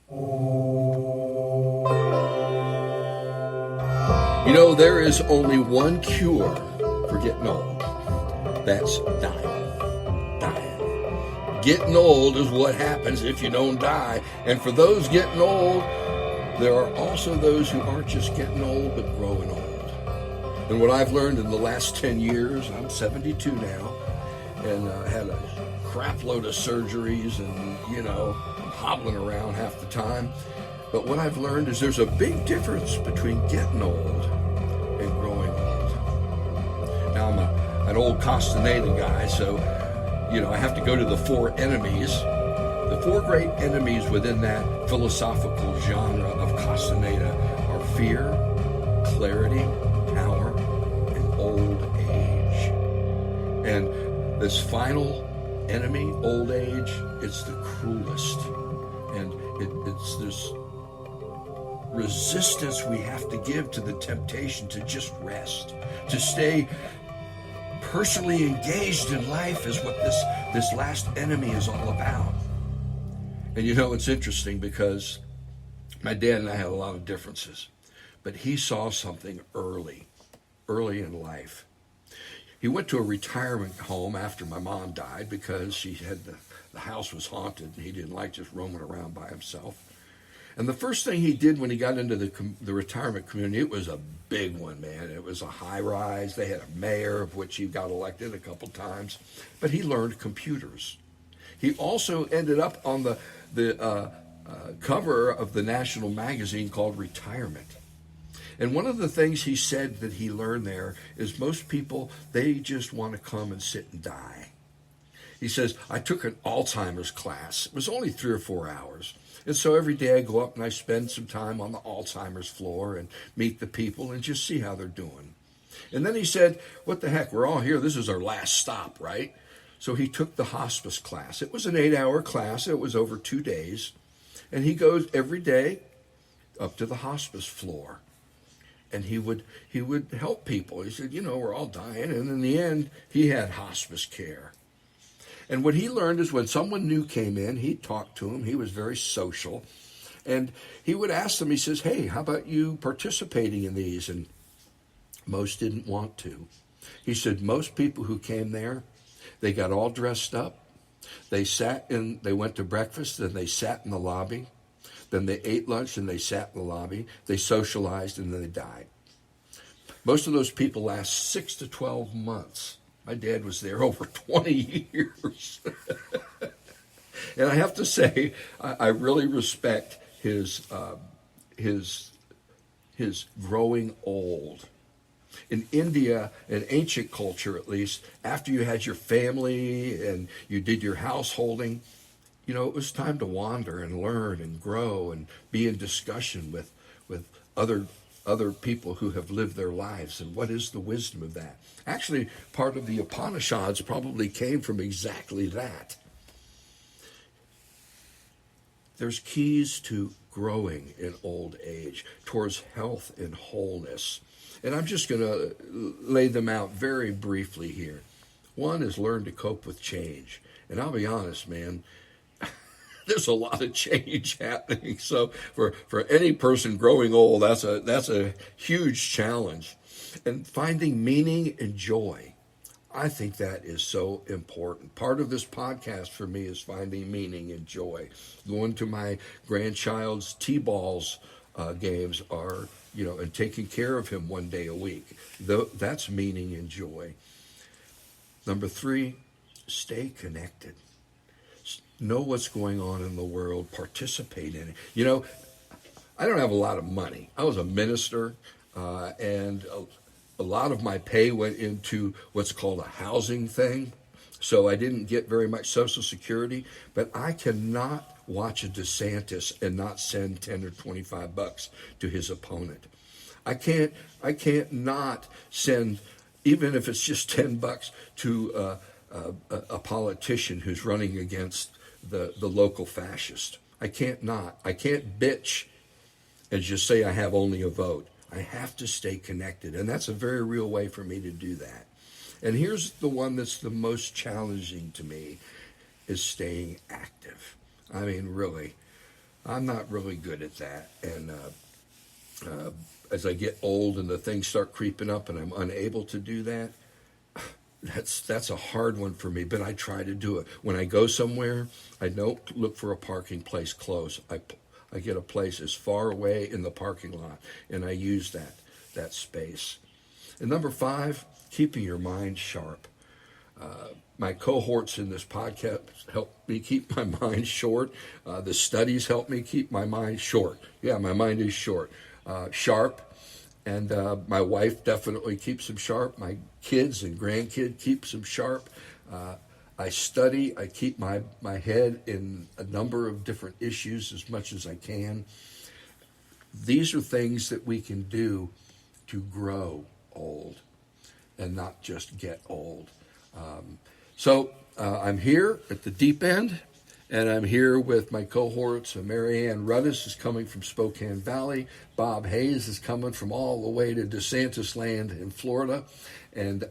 You know, there is only one cure for getting old. That's dying. Dying. Getting old is what happens if you don't die. And for those getting old, there are also those who aren't just getting old, but growing old. And what I've learned in the last 10 years, I'm 72 now, and had a crap load of surgeries, and, I'm hobbling around half the time. But what I've learned is there's a big difference between getting old and growing old. Now, I'm an old Castaneda guy, so, I have to go to the four enemies. The four great enemies within that philosophical genre of Castaneda are fear, clarity, power, and old age. And this final enemy, old age, it's the cruelest. And it's this resistance we have to give to the temptation to just rest, to stay personally engaged in life is what this last enemy is all about. And it's interesting because my dad and I had a lot of differences, but he saw something early in life. He went to a retirement home after my mom died because she had the house was haunted and he didn't like just roaming around by himself. And the first thing he did when he got into the retirement community, it was a big one, man. It was a high rise. They had a mayor, of which he got elected a couple times. But he learned computers. He also ended up on the cover of the national magazine called Retirement. And one of the things he said that he learned there is most people, they just want to come and sit and die. He says, I took an Alzheimer's class. It was only 3 or 4 hours. And so every day I go up and I spend some time on the Alzheimer's floor and meet the people and just see how they're doing. And then he said, what the heck, we're all here. This is our last stop, right? So he took the hospice class. It was an 8-hour class. It was over 2 days. And he goes every day up to the hospice floor. And he would help people. He said, we're all dying. And in the end, he had hospice care. And what he learned is when someone new came in, he'd talk to him. He was very social. And he would ask them, he says, hey, how about you participating in these? And most didn't want to. He said most people who came there, they got all dressed up. They went to breakfast, then they sat in the lobby. Then they ate lunch and they sat in the lobby. They socialized and then they died. Most of those people last 6 to 12 months. My dad was there over 20 years. And I have to say, I really respect his growing old. In India, in ancient culture at least, after you had your family and you did your householding, it was time to wander and learn and grow and be in discussion with other people who have lived their lives. And what is the wisdom of that? Actually, part of the Upanishads probably came from exactly that. There's keys to growing in old age, towards health and wholeness. And I'm just going to lay them out very briefly here. One is learn to cope with change. And I'll be honest, man, there's a lot of change happening. So for any person growing old, that's a huge challenge. And finding meaning and joy, I think that is so important. Part of this podcast for me is finding meaning and joy. Going to my grandchild's T-balls games are, and taking care of him one day a week. That's meaning and joy. Number 3, stay connected. Know what's going on in the world, participate in it. I don't have a lot of money. I was a minister, and a lot of my pay went into what's called a housing thing. So I didn't get very much Social Security, but I cannot watch a DeSantis and not send 10 or 25 bucks to his opponent. I can't not send, even if it's just 10 bucks, to a politician who's running against the local fascist. I can't bitch and just say I have only a vote. I have to stay connected, and that's a very real way for me to do that. And here's the one that's the most challenging to me, is staying active. I mean, really, I'm not really good at that. And as I get old and the things start creeping up and I'm unable to do that, that's a hard one for me, but I try to do it. When I go somewhere, I don't look for a parking place close. I get a place as far away in the parking lot, and I use that space. And number 5, keeping your mind sharp. My cohorts in this podcast help me keep my mind short. The studies help me keep my mind short. Yeah, my mind is short. Sharp. And my wife definitely keeps them sharp. My kids and grandkid keeps them sharp. I study. I keep my head in a number of different issues as much as I can. These are things that we can do to grow old and not just get old. So I'm here at the deep end, and I'm here with my cohorts. Mary Ann Rudis is coming from Spokane Valley. Bob Hayes is coming from all the way to DeSantis land in Florida. And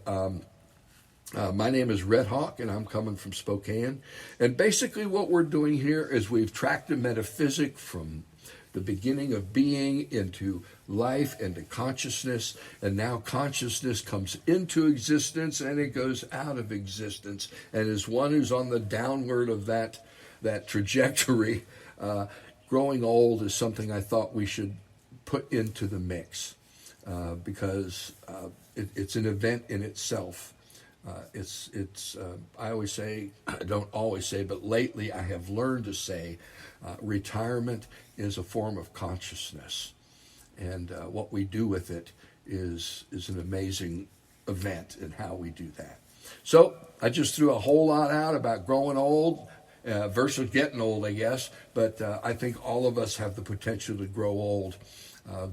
my name is Red Hawk, and I'm coming from Spokane. And basically what we're doing here is we've tracked a metaphysic from the beginning of being into life, into consciousness, and now consciousness comes into existence and it goes out of existence. And as one who's on the downward of that trajectory, growing old is something I thought we should put into the mix because it's an event in itself. I always say, I don't always say, but lately I have learned to say retirement is a form of consciousness. And what we do with it is an amazing event in how we do that. So I just threw a whole lot out about growing old versus getting old, I guess. But I think all of us have the potential to grow old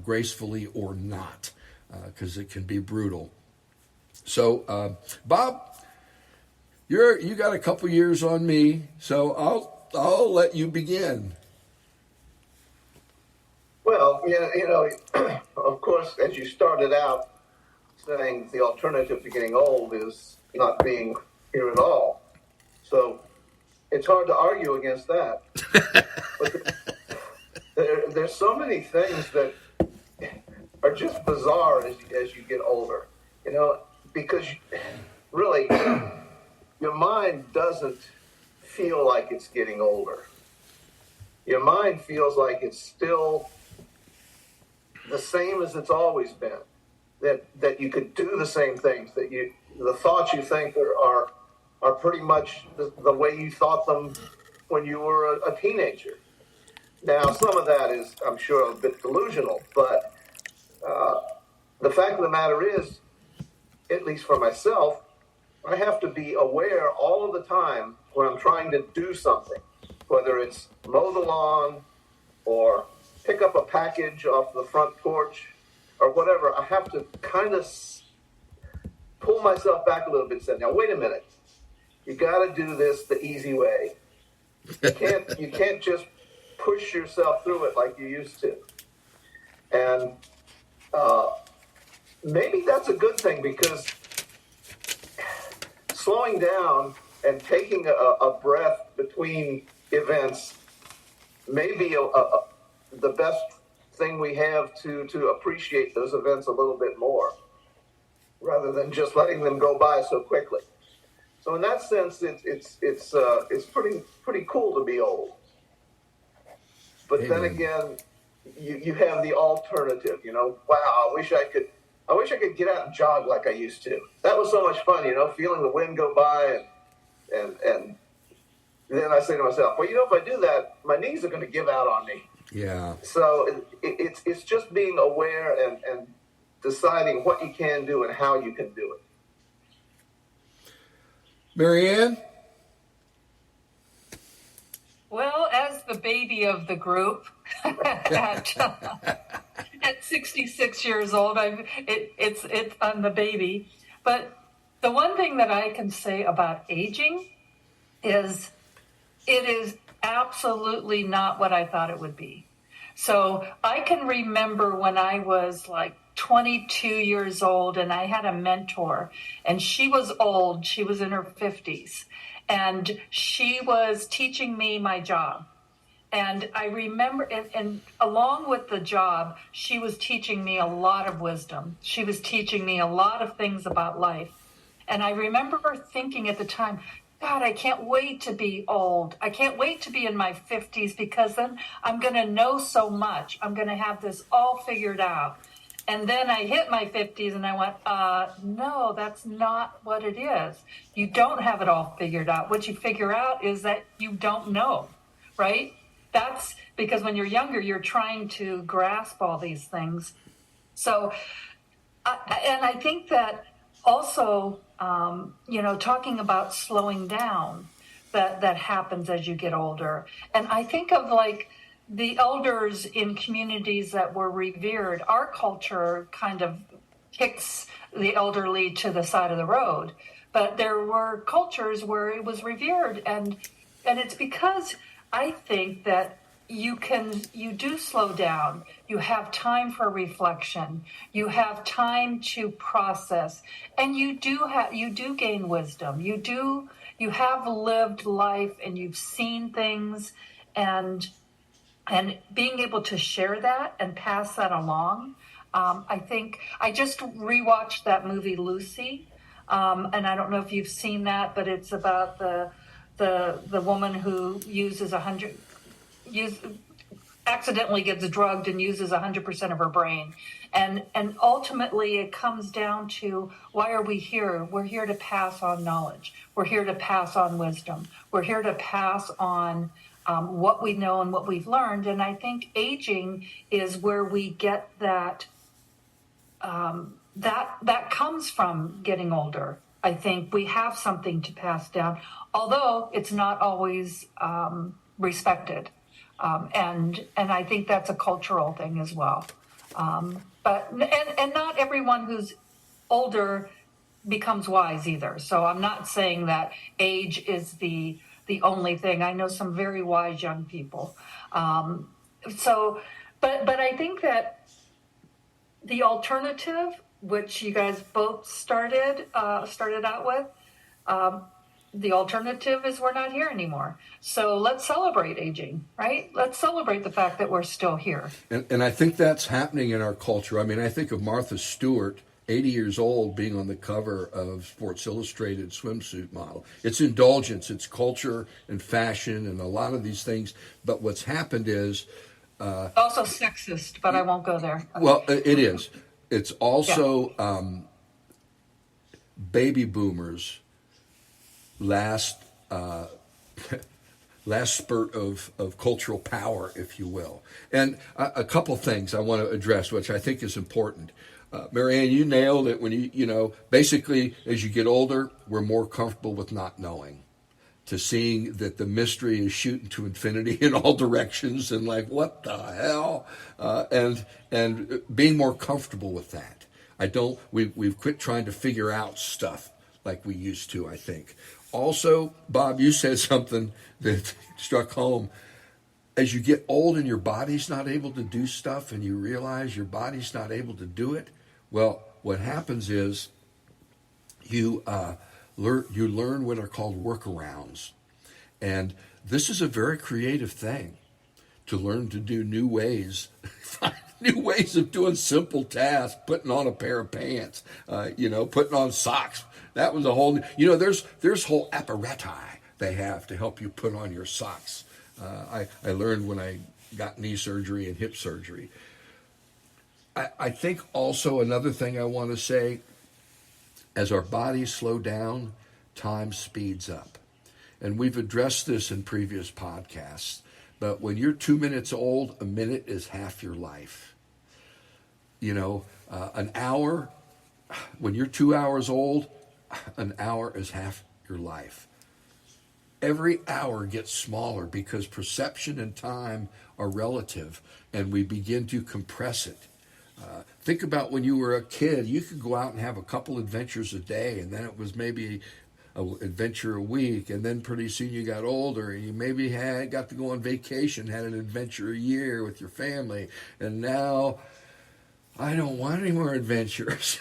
gracefully or not, because it can be brutal. So, Bob, you got a couple years on me, so I'll let you begin. Well, of course, as you started out saying, the alternative to getting old is not being here at all. So it's hard to argue against that. But there's so many things that are just bizarre as you get older, because really your mind doesn't feel like it's getting older. Your mind feels like it's still the same as it's always been. That you could do the same things, the thoughts you think are pretty much the way you thought them when you were a teenager. Now, some of that is, I'm sure, a bit delusional, but the fact of the matter is, at least for myself, I have to be aware all of the time when I'm trying to do something, whether it's mow the lawn or pick up a package off the front porch or whatever. I have to kind of pull myself back a little bit and say, now, wait a minute. You got to do this the easy way. You can't just push yourself through it like you used to. And maybe that's a good thing, because slowing down and taking a breath between events may be the best thing we have to appreciate those events a little bit more, rather than just letting them go by so quickly. So in that sense, it's pretty cool to be old. But Amen. Then again, you have the alternative. Wow, I wish I could get out and jog like I used to. That was so much fun. Feeling the wind go by, and then I say to myself, well, if I do that, my knees are going to give out on me. Yeah. So it's just being aware and deciding what you can do and how you can do it. Mary Ann? Well, as the baby of the group, at 66 years old, I'm the baby. But the one thing that I can say about aging is it is absolutely not what I thought it would be. So I can remember when I was like 22 years old and I had a mentor, and she was old. She was in her 50s, and she was teaching me my job. And I remember, and along with the job, she was teaching me a lot of wisdom. She was teaching me a lot of things about life. And I remember thinking at the time, God, I can't wait to be old. I can't wait to be in my 50s, because then I'm going to know so much. I'm going to have this all figured out. And then I hit my 50s and I went, no, that's not what it is. You don't have it all figured out. What you figure out is that you don't know, right? That's because when you're younger, you're trying to grasp all these things. So, and I think that also, talking about slowing down, that happens as you get older. And I think of like the elders in communities that were revered. Our culture kind of kicks the elderly to the side of the road, but there were cultures where it was revered, and it's because I think that you do slow down. You have time for reflection. You have time to process, and you do gain wisdom. You have lived life, and you've seen things, and being able to share that and pass that along. I think I just rewatched that movie Lucy, and I don't know if you've seen that, but it's about the woman who accidentally gets drugged and uses 100% of her brain. And ultimately it comes down to, why are we here? We're here to pass on knowledge. We're here to pass on wisdom. We're here to pass on what we know and what we've learned. And I think aging is where we get that, that comes from getting older. I think we have something to pass down, although it's not always respected. And I think that's a cultural thing as well. But not everyone who's older becomes wise either. So I'm not saying that age is the only thing. I know some very wise young people. But I think that the alternative, which you guys both started out with, the alternative is we're not here anymore. So let's celebrate aging, right? Let's celebrate the fact that we're still here. And I think that's happening in our culture. I mean, I think of Martha Stewart, 80 years old, being on the cover of Sports Illustrated swimsuit model. It's indulgence, it's culture and fashion and a lot of these things. But what's happened is... also sexist, but I won't go there. Well, it is. It's also baby boomers' last spurt of cultural power, if you will. And a couple things I want to address, which I think is important. Marianne, you nailed it when basically as you get older, we're more comfortable with not knowing, to seeing that the mystery is shooting to infinity in all directions and like, what the hell? And being more comfortable with that. We've quit trying to figure out stuff like we used to, I think. Also, Bob, you said something that struck home. As you get old and your body's not able to do stuff and you realize your body's not able to do it, well, what happens is you learn what are called workarounds. And this is a very creative thing, to learn to do new ways, find new ways of doing simple tasks, putting on a pair of pants, putting on socks. That was a whole, there's whole apparati they have to help you put on your socks. I learned when I got knee surgery and hip surgery. I think also another thing I want to say, as our bodies slow down, time speeds up. And we've addressed this in previous podcasts, but when you're 2 minutes old, a minute is half your life. An hour, when you're 2 hours old, an hour is half your life. Every hour gets smaller because perception and time are relative, and we begin to compress it. Think about when you were a kid. You could go out and have a couple adventures a day, and then it was maybe an adventure a week, and then pretty soon you got older, and you maybe got to go on vacation, had an adventure a year with your family, and now I don't want any more adventures.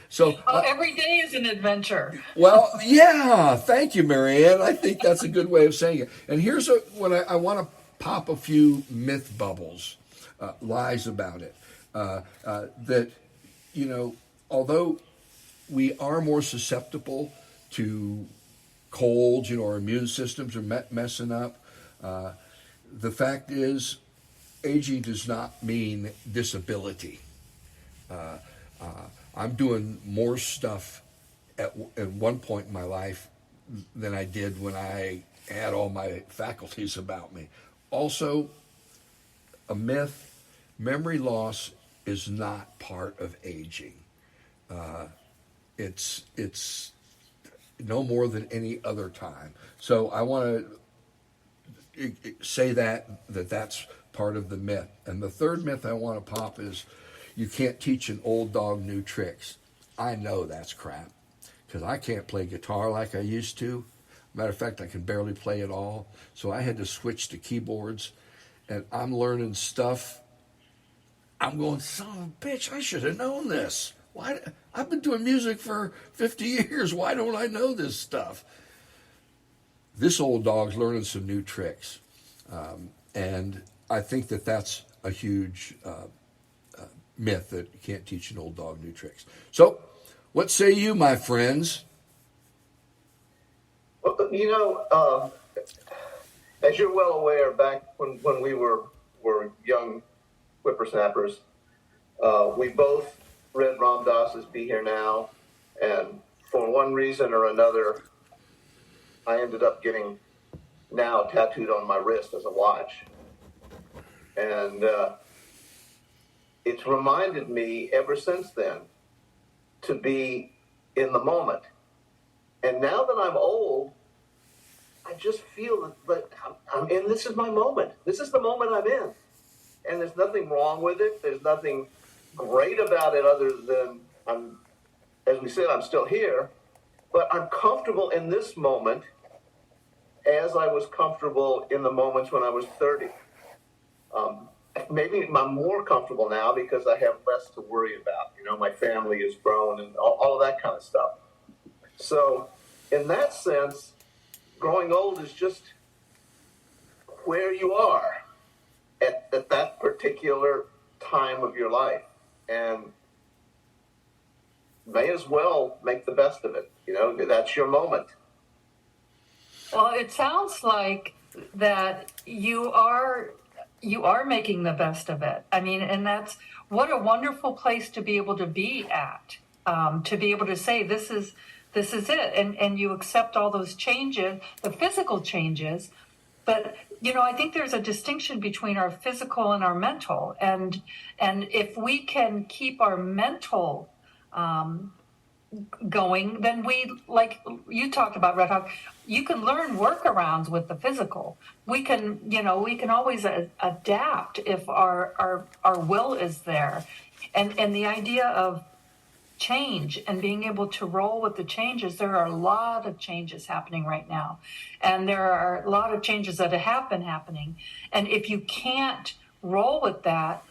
So, Oh, every day is an adventure. well, yeah, thank you, Marianne. I think that's a good way of saying it. And here's what I want to pop a few myth bubbles, lies about it. That, although we are more susceptible to colds, our immune systems are messing up. The fact is, aging does not mean disability. I'm doing more stuff at one point in my life than I did when I had all my faculties about me. Also, a myth, memory loss is not part of aging. It's no more than any other time. So I want to say that's part of the myth. And the third myth I want to pop is you can't teach an old dog new tricks. I know that's crap because I can't play guitar like I used to. Matter of fact, I can barely play at all. So I had to switch to keyboards, and I'm learning stuff. I'm going, son of a bitch, I should have known this. Why? I've been doing music for 50 years. Why don't I know this stuff? This old dog's learning some new tricks. And I think that's a huge myth, that you can't teach an old dog new tricks. So, what say you, my friends? Well, as you're well aware, back when we were young whippersnappers, we both read Ram Dass's Be Here Now, and for one reason or another, I ended up getting Now tattooed on my wrist as a watch. And it's reminded me ever since then to be in the moment. And now that I'm old, I just feel that I'm in, this is my moment. This is the moment I'm in. And there's nothing wrong with it. There's nothing great about it other than, as we said, I'm still here. But I'm comfortable in this moment as I was comfortable in the moments when I was 30. Maybe I'm more comfortable now because I have less to worry about. My family is grown and all of that kind of stuff. So in that sense, growing old is just where you are at that particular time of your life. And may as well make the best of it. That's your moment. Well, it sounds like that you are making the best of it. I mean, and that's what a wonderful place to be able to be at, to be able to say, this is it. And you accept all those changes, the physical changes. But, I think there's a distinction between our physical and our mental. And if we can keep our mental going, then we, like you talked about, Red Hawk, you can learn workarounds with the physical. We can always adapt if our will is there. And the idea of change and being able to roll with the changes, there are a lot of changes happening right now. And there are a lot of changes that have been happening. And if you can't roll with that,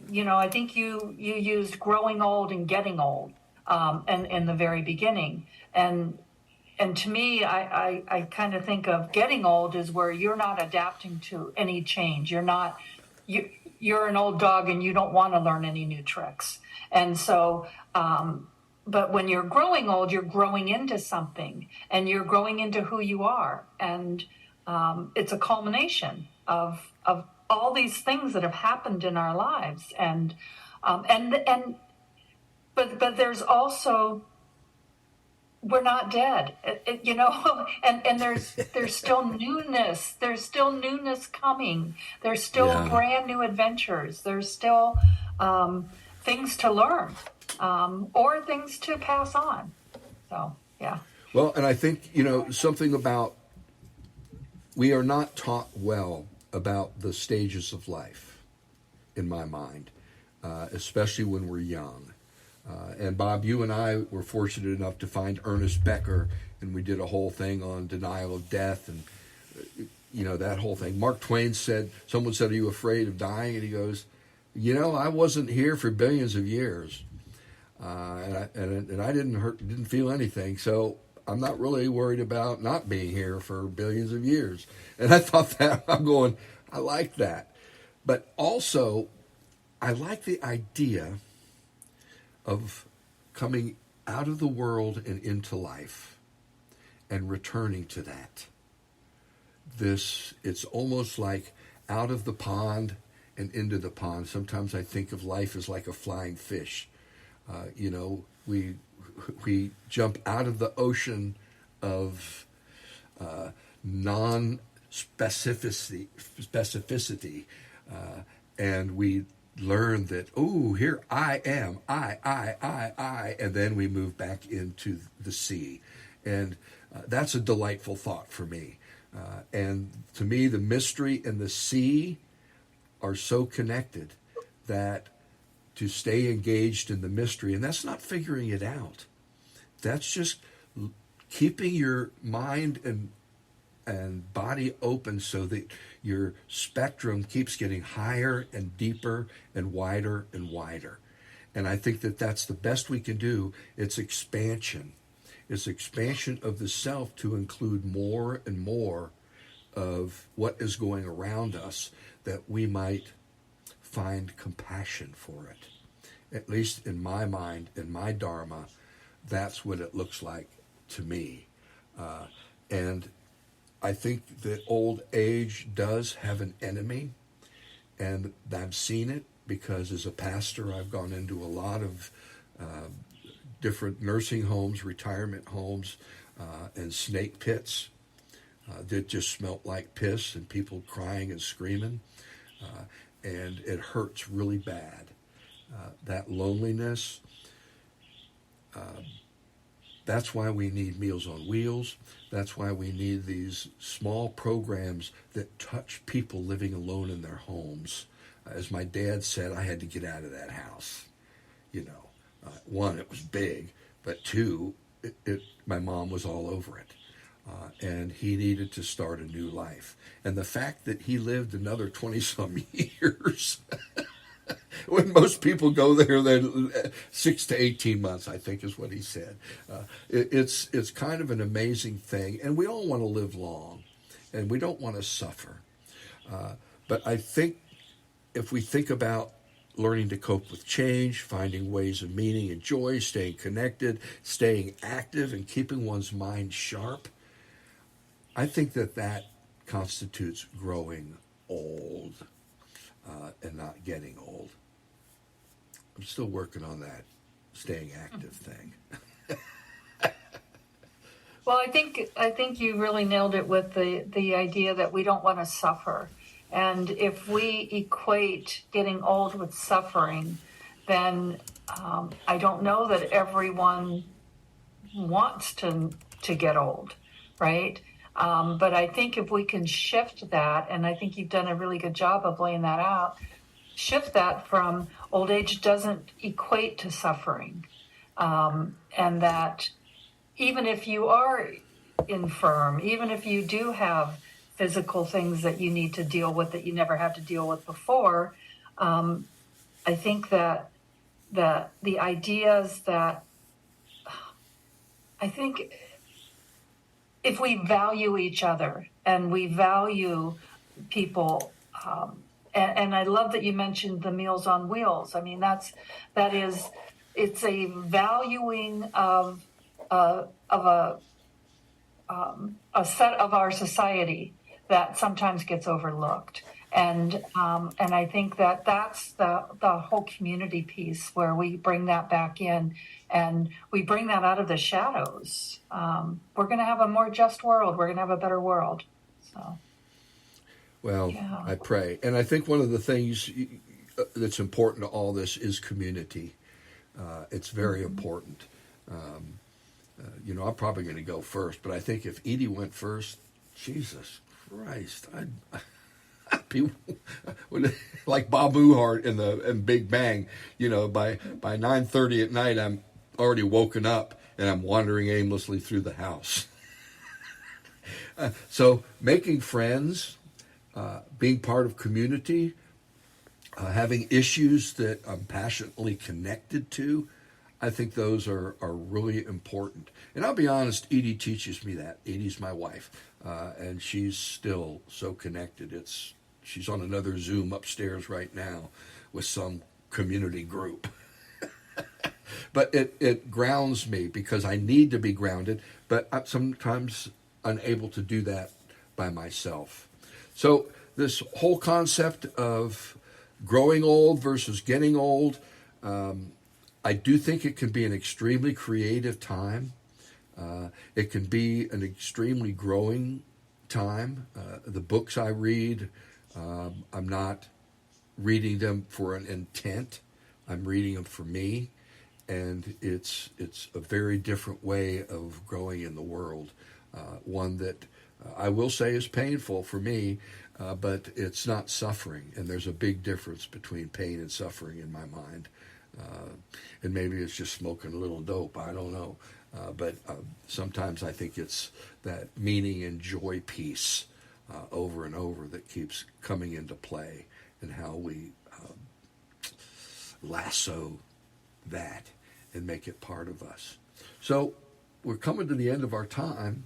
I think you used growing old and getting old. And in the very beginning, and to me, I kind of think of getting old is where you're not adapting to any change. You're an old dog and you don't want to learn any new tricks. And so, but when you're growing old, you're growing into something, and you're growing into who you are, and it's a culmination of all these things that have happened in our lives, and. But there's also, we're not dead, and there's still newness. There's still newness coming. There's still brand new adventures. There's still things to learn or things to pass on. So, yeah. Well, and I think, something about, we are not taught well about the stages of life, in my mind, especially when we're young. And Bob, you and I were fortunate enough to find Ernest Becker, and we did a whole thing on denial of death, and that whole thing. Mark Twain said, someone said, "Are you afraid of dying?" And he goes, "I wasn't here for billions of years." and I didn't feel anything. So I'm not really worried about not being here for billions of years. And I thought that I like that, but also I like the idea of coming out of the world and into life and returning to that. It's almost like out of the pond and into the pond. Sometimes I think of life as like a flying fish. We jump out of the ocean of non-specificity, and we learn that, oh, here I am, I, and then we move back into the sea. And that's a delightful thought for me. And to me, the mystery and the sea are so connected that to stay engaged in the mystery, and that's not figuring it out. That's just keeping your mind and body open so that your spectrum keeps getting higher and deeper and wider and wider. And I think that that's the best we can do. It's expansion. It's expansion of the self to include more and more of what is going around us, that we might find compassion for it. At least in my mind, in my Dharma, that's what it looks like to me. And I think that old age does have an enemy, and I've seen it because as a pastor, I've gone into a lot of different nursing homes, retirement homes, and snake pits that just smelt like piss and people crying and screaming. And it hurts really bad. That loneliness, that's why we need Meals on Wheels. That's why we need these small programs that touch people living alone in their homes. As my dad said, I had to get out of that house. One, it was big, but two, my mom was all over it. And he needed to start a new life. And the fact that he lived another 20-some years, when most people go there, then 6 to 18 months, I think is what he said. It's kind of an amazing thing. And we all want to live long, and we don't want to suffer. But I think if we think about learning to cope with change, finding ways of meaning and joy, staying connected, staying active, and keeping one's mind sharp, I think that constitutes growing old and not getting old. I'm still working on that staying active thing. Well, I think you really nailed it with the idea that we don't want to suffer. And if we equate getting old with suffering, then I don't know that everyone wants to get old, right? But I think if we can shift that, and I think you've done a really good job of laying that out, shift that from old age doesn't equate to suffering. And that even if you are infirm, even if you do have physical things that you need to deal with that you never had to deal with before, I think that the ideas that I think if we value each other and we value people, and I love that you mentioned the Meals on Wheels. I mean, it's a valuing of a set of our society that sometimes gets overlooked. And I think that's the whole community piece where we bring that back in and we bring that out of the shadows. We're going to have a more just world. We're going to have a better world. So, well, yeah. I pray. And I think one of the things that's important to all this is community. It's very important. I'm probably going to go first, but I think if Edie went first, Jesus Christ, I'd be like Bob Newhart in Big Bang. By 9:30 at night, I'm already woken up and I'm wandering aimlessly through the house. So making friends, being part of community, having issues that I'm passionately connected to, I think those are really important. And I'll be honest, Edie teaches me that. Edie's my wife, and she's still so connected. She's on another Zoom upstairs right now with some community group. But it grounds me because I need to be grounded, but I'm sometimes unable to do that by myself. So this whole concept of growing old versus getting old, I do think it can be an extremely creative time. It can be an extremely growing time. The books I read, I'm not reading them for an intent. I'm reading them for me. And it's a very different way of growing in the world. One that I will say is painful for me, but it's not suffering. And there's a big difference between pain and suffering in my mind. And maybe it's just smoking a little dope. I don't know. But sometimes I think it's that meaning and joy piece over and over that keeps coming into play, and how we lasso that and make it part of us. So we're coming to the end of our time,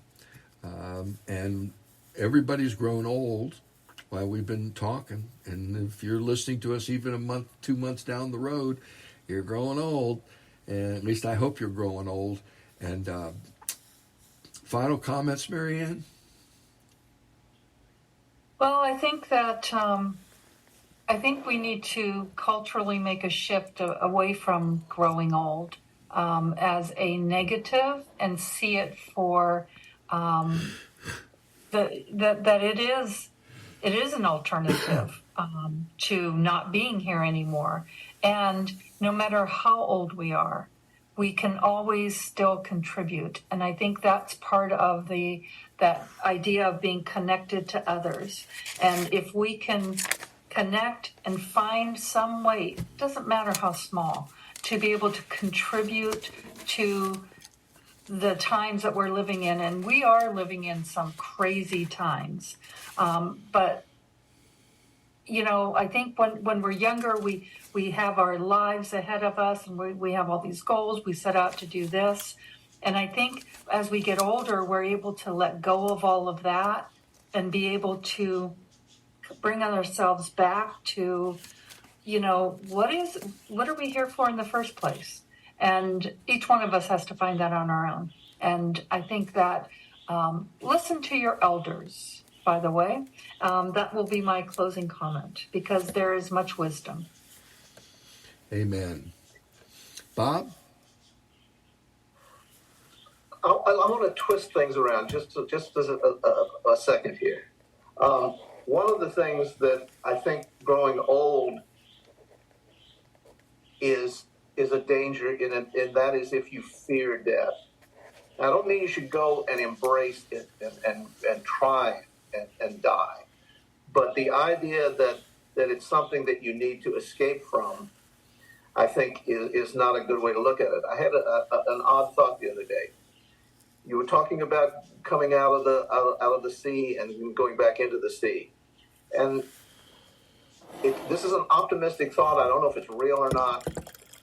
and everybody's grown old while we've been talking. And if you're listening to us even a month, 2 months down the road, you're growing old. And at least I hope you're growing old. And final comments, Marianne? Well, I think that I think we need to culturally make a shift away from growing old as a negative, and see it for that it is an alternative to not being here anymore. And no matter how old we are, we can always still contribute. And I think that's part of that idea of being connected to others. And if we can connect and find some way, it doesn't matter how small, to be able to contribute to the times that we're living in. And we are living in some crazy times. But, I think when we're younger, we have our lives ahead of us, and we have all these goals. We set out to do this. And I think as we get older, we're able to let go of all of that and be able to bring ourselves back to, what are we here for in the first place? And each one of us has to find that on our own. And I think that listen to your elders, by the way. That will be my closing comment, because there is much wisdom. Amen. Bob? I want to twist things around just as a second here. One of the things that I think growing old is a danger in it, and that is if you fear death. I don't mean you should go and embrace it and try and die, but the idea that it's something that you need to escape from, I think is not a good way to look at it. I had an odd thought the other day. You were talking about coming out of the sea and going back into the sea, and this is an optimistic thought. I don't know if it's real or not,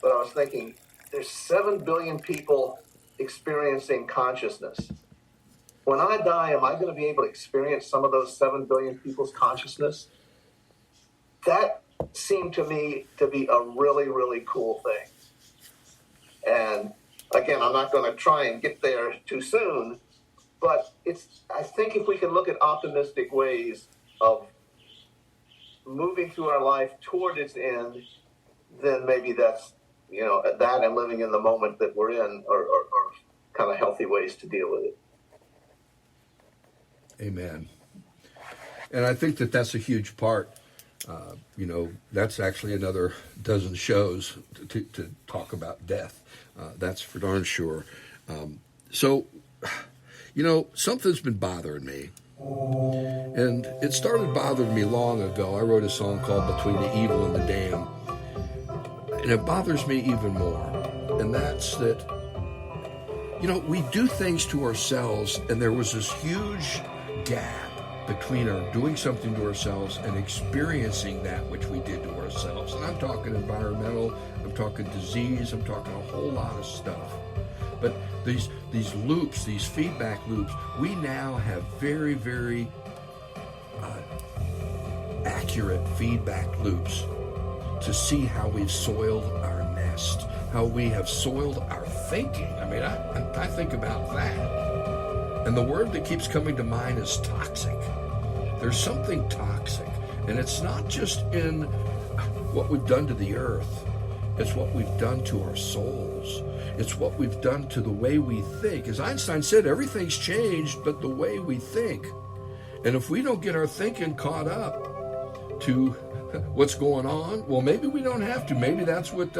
but I was thinking there's 7 billion people experiencing consciousness. When I die, am I going to be able to experience some of those 7 billion people's consciousness? That seemed to me to be a really, really cool thing. And again, I'm not going to try and get there too soon, but I think if we can look at optimistic ways of moving through our life toward its end, then maybe that's, that and living in the moment that we're in are kind of healthy ways to deal with it. Amen. And I think that that's a huge part. That's actually another dozen shows to talk about death. That's for darn sure. So, something's been bothering me. And it started bothering me long ago. I wrote a song called Between the Evil and the Damned. And it bothers me even more. And that's that, we do things to ourselves, and there was this huge gap between our doing something to ourselves and experiencing that which we did to ourselves. And I'm talking environmental, I'm talking disease, I'm talking a whole lot of stuff. But these loops, these feedback loops, we now have very, very accurate feedback loops to see how we've soiled our nest, how we have soiled our thinking. I mean, I think about that. And the word that keeps coming to mind is toxic. There's something toxic. And it's not just in what we've done to the earth. It's what we've done to our souls. It's what we've done to the way we think. As Einstein said, everything's changed but the way we think. And if we don't get our thinking caught up to what's going on, well, maybe we don't have to. Maybe that's what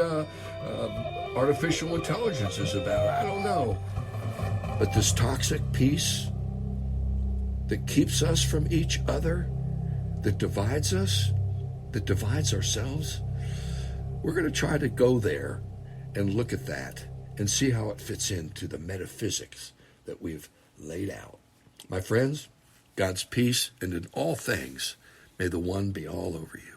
artificial intelligence is about. I don't know. But this toxic piece that keeps us from each other, that divides us, that divides ourselves, we're going to try to go there and look at that and see how it fits into the metaphysics that we've laid out. My friends, God's peace, and in all things, may the one be all over you.